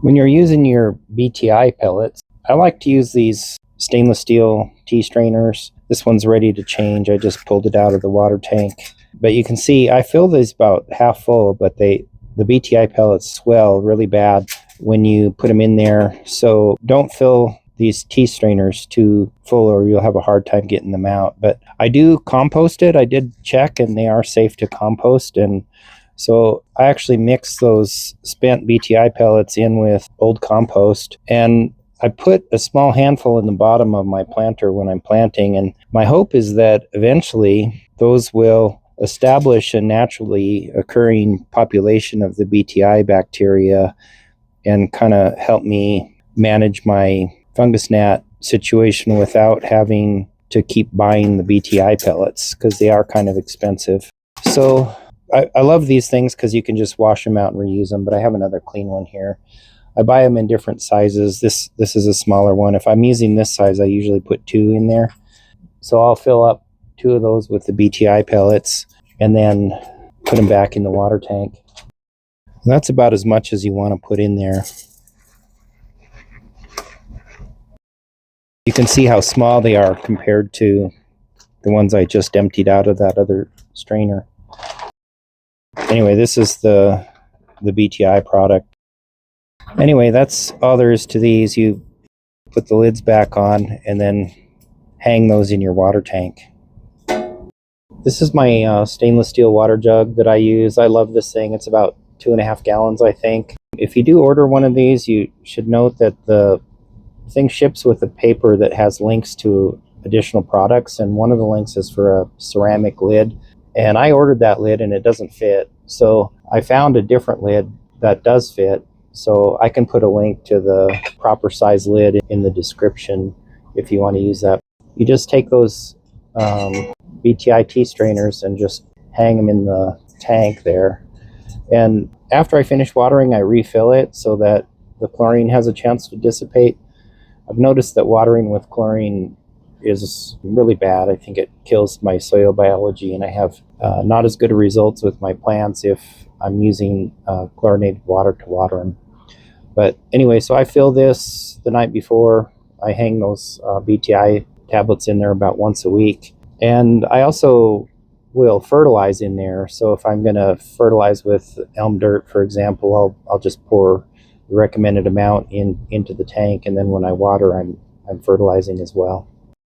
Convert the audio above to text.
When you're using your BTI pellets, I like to use these stainless steel tea strainers. This one's ready to change. I just pulled it out of the water tank. But you can see I fill these about half full, but the BTI pellets swell really bad when you put them in there. So don't fill these tea strainers too full or you'll have a hard time getting them out. But I do compost it. I did check and they are safe to compost, and so I actually mix those spent BTI pellets in with old compost, and I put a small handful in the bottom of my planter when I'm planting, and my hope is that eventually those will establish a naturally occurring population of the BTI bacteria and kind of help me manage my fungus gnat situation without having to keep buying the BTI pellets because they are kind of expensive. So I love these things because you can just wash them out and reuse them, but I have another clean one here. I buy them in different sizes. This is a smaller one. If I'm using this size, I usually put 2 in there. So I'll fill up 2 of those with the BTI pellets and then put them back in the water tank. And that's about as much as you want to put in there. You can see how small they are compared to the ones I just emptied out of that other strainer. Anyway, this is the BTI product. Anyway, that's all there is to these. You put the lids back on and then hang those in your water tank. This is my stainless steel water jug that I use. I love this thing. It's about 2.5 gallons, I think. If you do order one of these, you should note that the thing ships with a paper that has links to additional products, and one of the links is for a ceramic lid. And I ordered that lid and it doesn't fit. So I found a different lid that does fit. So I can put a link to the proper size lid in the description if you want to use that. You just take those BTI tea strainers and just hang them in the tank there. And after I finish watering, I refill it so that the chlorine has a chance to dissipate. I've noticed that watering with chlorine is really bad. I think it kills my soil biology, and I have not as good results with my plants if I'm using chlorinated water to water them. But anyway, so I fill this the night before. I hang those BTI tablets in there about once a week. And I also will fertilize in there. So if I'm going to fertilize with elm dirt, for example, I'll just pour the recommended amount into the tank, and then when I water, I'm fertilizing as well.